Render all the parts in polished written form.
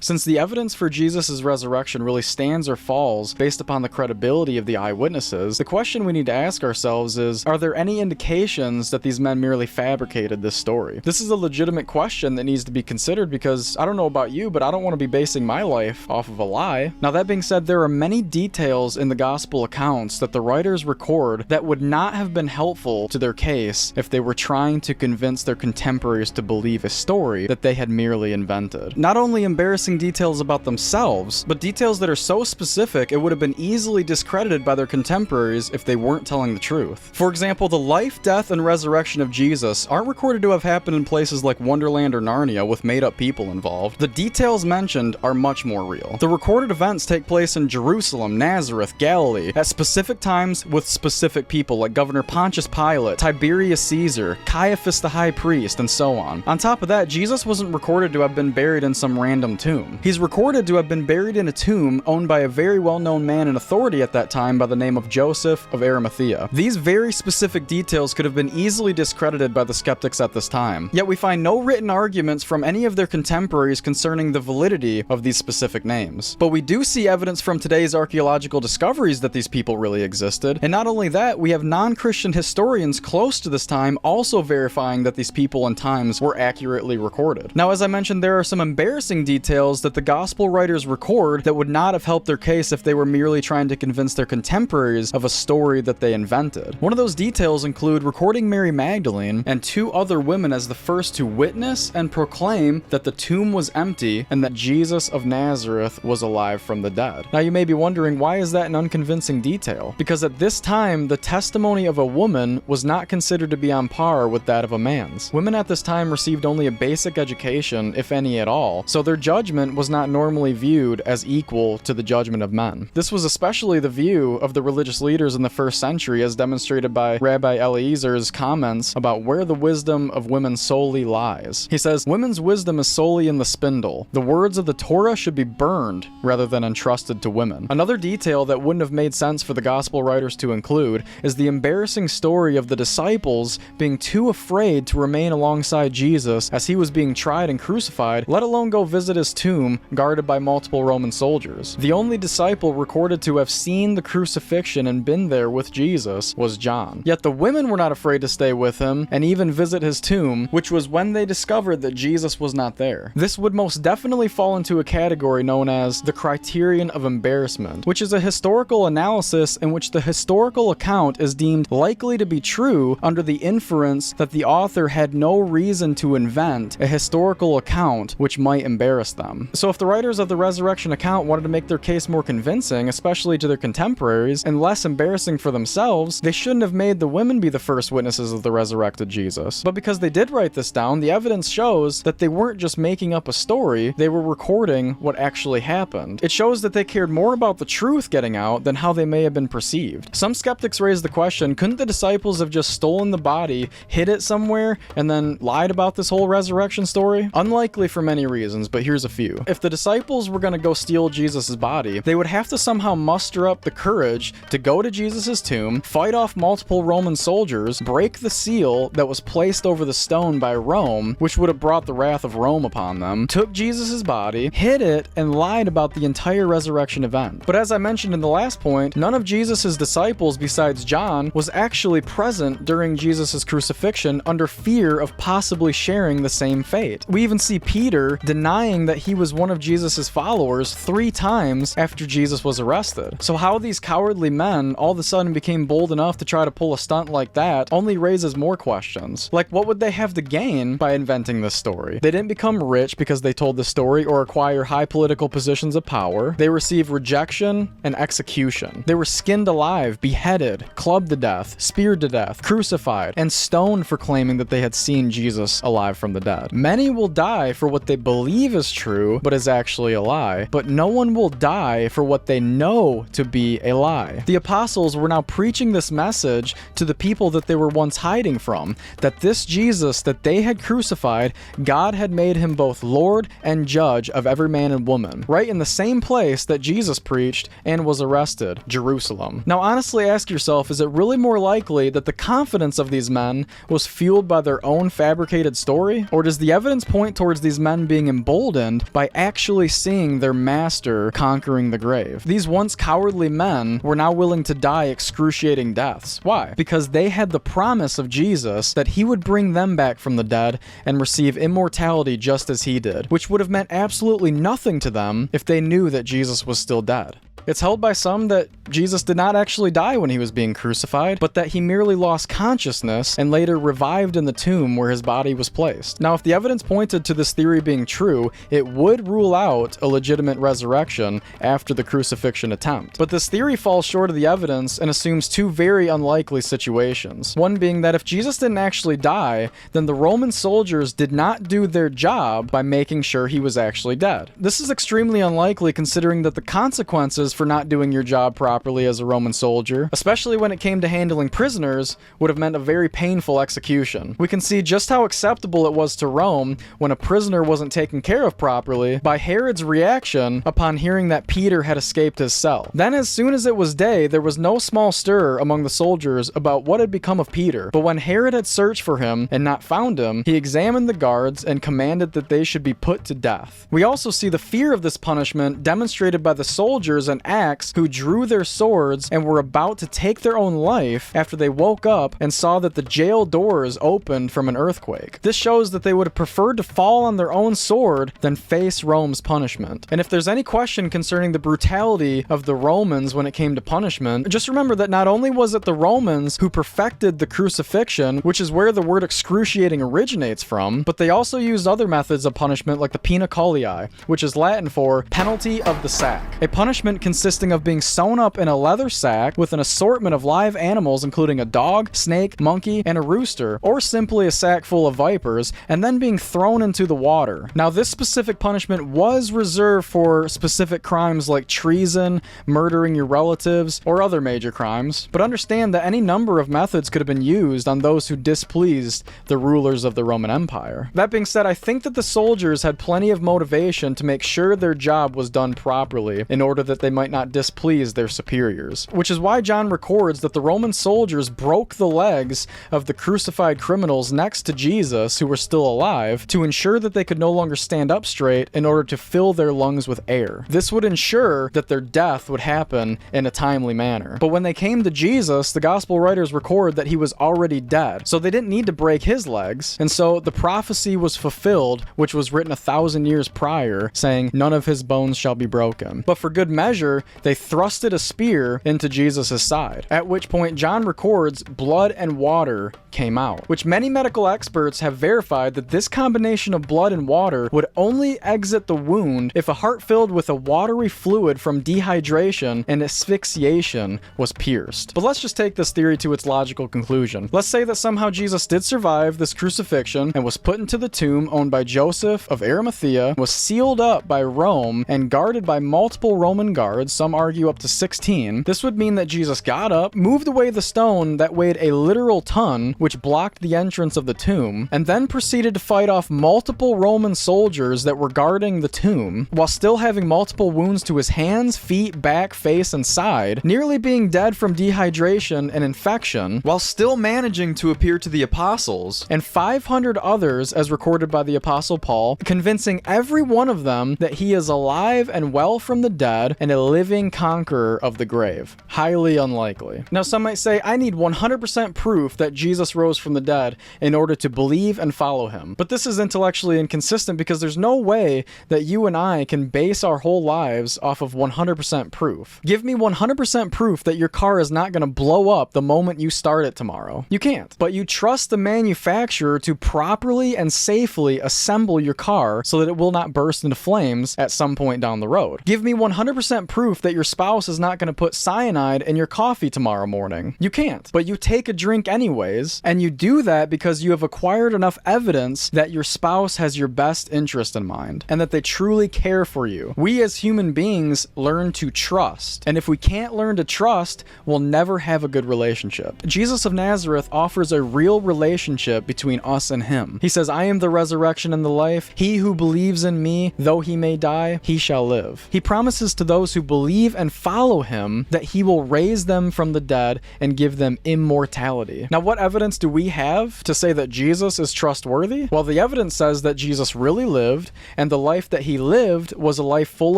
Since the evidence for Jesus' resurrection really stands or falls based upon the credibility of the eyewitnesses, the question we need to ask ourselves is, are there any indications that these men merely fabricated this story? This is a legitimate question that needs to be considered because I don't know about you, but I don't want to be basing my life off of a lie. Now, that being said, there are many details in the gospel accounts that the writers record that would not have been helpful to their case if they were trying to convince their contemporaries to believe a story that they had merely invented. Not only embarrassing details about themselves, but details that are so specific it would have been easily discredited by their contemporaries if they weren't telling the truth. For example, the life, death, and resurrection of Jesus aren't recorded to have happened in places like Wonderland or Narnia with made-up people involved. The details mentioned are much more real. The recorded events take place in Jerusalem, Nazareth, Galilee, at specific times with specific people like Governor Pontius Pilate, Tiberius Caesar, Caiaphas the high priest, and so on. On top of that, Jesus wasn't recorded to have been buried in some random tomb. He's recorded to have been buried in a tomb owned by a very well-known man in authority at that time by the name of Joseph of Arimathea. These very specific details could have been easily discredited by the skeptics at this time, yet we find no written arguments from any of their contemporaries concerning the validity of these specific names. But we do see evidence from today's archaeological discoveries that these people really existed, and not only that, we have non-Christian historians close to this time also verifying that these people and times were accurately recorded. Now, as I mentioned, there are some embarrassing details that the gospel writers record that would not have helped their case if they were merely trying to convince their contemporaries of a story that they invented. One of those details include recording Mary Magdalene and two other women as the first to witness and proclaim that the tomb was empty and that Jesus of Nazareth was alive from the dead. Now, you may be wondering, why is that an unconvincing detail? Because at this time, the testimony of a woman was not considered to be on par with that of a man's. Women at this time received only a basic education, if any at all, so their judgment was not normally viewed as equal to the judgment of men. This was especially the view of the religious leaders in the first century, as demonstrated by Rabbi Eliezer's comments about where the wisdom of women solely lies. He says, "Women's wisdom is solely in the spindle. The words of the Torah should be burned rather than entrusted to women." Another detail that wouldn't have made sense for the gospel writers to include is the embarrassing story of the disciples being too afraid to remain alongside Jesus as he was being tried and crucified, let alone go visit his tomb guarded by multiple Roman soldiers. The only disciple recorded to have seen the crucifixion and been there with Jesus was John. Yet the women were not afraid to stay with him and even visit his tomb, which was when they discovered that Jesus was not there. This would most definitely fall into a category known as the criterion of embarrassment, which is a historical analysis in which the historical account is deemed likely to be true under the inference that the author had no reason to invent a historical account which might embarrass them. So if the writers of the resurrection account wanted to make their case more convincing, especially to their contemporaries, and less embarrassing for themselves, they shouldn't have made the women be the first witnesses of the resurrected Jesus. But because they did write this down, the evidence shows that they weren't just making up a story, they were recording what actually happened. It shows that they cared more about the truth getting out than how they may have been perceived. Some skeptics raise the question, couldn't the disciples have just stolen the body, hid it somewhere, and then lied about this whole resurrection story? Unlikely for many reasons, but here's a few. If the disciples were going to go steal Jesus' body, they would have to somehow muster up the courage to go to Jesus' tomb, fight off multiple Roman soldiers, break the seal that was placed over the stone by Rome, which would have brought the wrath of Rome upon them, took Jesus' body, hid it, and lied about the entire resurrection event. But as I mentioned in the last point, none of Jesus' disciples besides John was actually present during Jesus' crucifixion under fear of possibly sharing the same fate. We even see Peter denying that he was one of Jesus' followers 3 times after Jesus was arrested. So how these cowardly men all of a sudden became bold enough to try to pull a stunt like that only raises more questions. Like, what would they have to gain by inventing this story? They didn't become rich because they told the story or acquire high political positions of power. They received rejection and execution. They were skinned alive, beheaded, clubbed to death, speared to death, crucified, and stoned for claiming that they had seen Jesus alive from the dead. Many will die for what they believe is true, but is actually a lie. But no one will die for what they know to be a lie. The apostles were now preaching this message to the people that they were once hiding from, that this Jesus that they had crucified, God had made him both Lord and judge of every man and woman, right in the same place that Jesus preached and was arrested, Jerusalem. Now honestly ask yourself, is it really more likely that the confidence of these men was fueled by their own fabricated story? Or does the evidence point towards these men being emboldened by actually seeing their master conquering the grave. These once cowardly men were now willing to die excruciating deaths. Why? Because they had the promise of Jesus that he would bring them back from the dead and receive immortality just as he did, which would have meant absolutely nothing to them if they knew that Jesus was still dead. It's held by some that Jesus did not actually die when he was being crucified, but that he merely lost consciousness and later revived in the tomb where his body was placed. Now, if the evidence pointed to this theory being true, it would rule out a legitimate resurrection after the crucifixion attempt. But this theory falls short of the evidence and assumes two very unlikely situations. One being that if Jesus didn't actually die, then the Roman soldiers did not do their job by making sure he was actually dead. This is extremely unlikely considering that the consequences for not doing your job properly as a Roman soldier, especially when it came to handling prisoners, would have meant a very painful execution. We can see just how acceptable it was to Rome when a prisoner wasn't taken care of properly by Herod's reaction upon hearing that Peter had escaped his cell. Then as soon as it was day, there was no small stir among the soldiers about what had become of Peter. But when Herod had searched for him and not found him, he examined the guards and commanded that they should be put to death. We also see the fear of this punishment demonstrated by the soldiers and acts who drew their swords and were about to take their own life after they woke up and saw that the jail doors opened from an earthquake. This shows that they would have preferred to fall on their own sword than face Rome's punishment. And if there's any question concerning the brutality of the Romans when it came to punishment, just remember that not only was it the Romans who perfected the crucifixion, which is where the word excruciating originates from, but they also used other methods of punishment like the pena colliae, which is Latin for penalty of the sack, a punishment consisting of being sewn up in a leather sack with an assortment of live animals including a dog, snake, monkey, and a rooster, or simply a sack full of vipers, and then being thrown into the water. Now, this specific punishment was reserved for specific crimes like treason, murdering your relatives, or other major crimes, but understand that any number of methods could have been used on those who displeased the rulers of the Roman Empire. That being said, I think that the soldiers had plenty of motivation to make sure their job was done properly in order that they might not displease their superiors, which is why John records that the Roman soldiers broke the legs of the crucified criminals next to Jesus who were still alive to ensure that they could no longer stand up straight in order to fill their lungs with air. This would ensure that their death would happen in a timely manner. But when they came to Jesus, the gospel writers record that he was already dead, so they didn't need to break his legs, and so the prophecy was fulfilled, which was written 1,000 years prior, saying, "None of his bones shall be broken." But for good measure, they thrusted a spear into Jesus' side, at which point John records blood and water came out, which many medical experts have verified that this combination of blood and water would only exit the wound if a heart filled with a watery fluid from dehydration and asphyxiation was pierced. But let's just take this theory to its logical conclusion. Let's say that somehow Jesus did survive this crucifixion and was put into the tomb owned by Joseph of Arimathea, was sealed up by Rome and guarded by multiple Roman guards, some argue up to 16. This would mean that Jesus got up, moved away the stone that weighed a literal ton, which blocked the entrance of the tomb, and then proceeded to fight off multiple Roman soldiers that were guarding the tomb, while still having multiple wounds to his hands, feet, back, face, and side, nearly being dead from dehydration and infection, while still managing to appear to the apostles, and 500 others as recorded by the apostle Paul, convincing every one of them that he is alive and well from the dead and a living conqueror of the grave. Highly unlikely. Now, some might say, I need 100% proof that Jesus rose from the dead in order to believe and follow him. But this is intellectually inconsistent because there's no way that you and I can base our whole lives off of 100% proof. Give me 100% proof that your car is not going to blow up the moment you start it tomorrow. You can't. But you trust the manufacturer to properly and safely assemble your car so that it will not burst into flames at some point down the road. Give me 100% proof that your spouse is not going to put cyanide in your coffee tomorrow morning. You can't. But you take a drink anyways, and you do that because you have acquired enough evidence that your spouse has your best interest in mind and that they truly care for you. We as human beings learn to trust, and if we can't learn to trust, we'll never have a good relationship. Jesus of Nazareth offers a real relationship between us and him. He says, I am the resurrection and the life. He who believes in me, though he may die, he shall live. He promises to those who who believe and follow him, that he will raise them from the dead and give them immortality. Now, what evidence do we have to say that Jesus is trustworthy? Well, the evidence says that Jesus really lived, and the life that he lived was a life full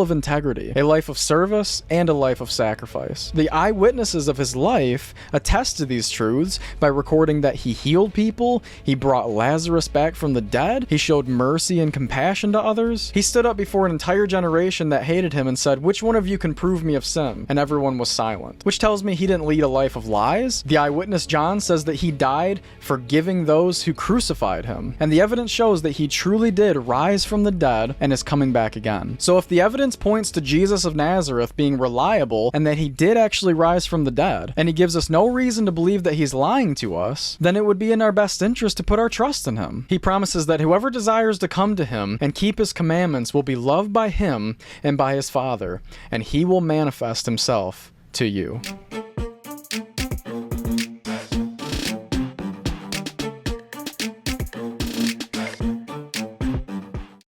of integrity, a life of service, and a life of sacrifice. The eyewitnesses of his life attest to these truths by recording that he healed people, he brought Lazarus back from the dead, he showed mercy and compassion to others. He stood up before an entire generation that hated him and said, "Which one of you can prove me of sin?" And everyone was silent, which tells me he didn't lead a life of lies. The eyewitness John says that he died forgiving those who crucified him, and the evidence shows that he truly did rise from the dead and is coming back again. So if the evidence points to Jesus of Nazareth being reliable and that he did actually rise from the dead, and he gives us no reason to believe that he's lying to us, then it would be in our best interest to put our trust in him. He promises that whoever desires to come to him and keep his commandments will be loved by him and by his Father, and he will manifest himself to you.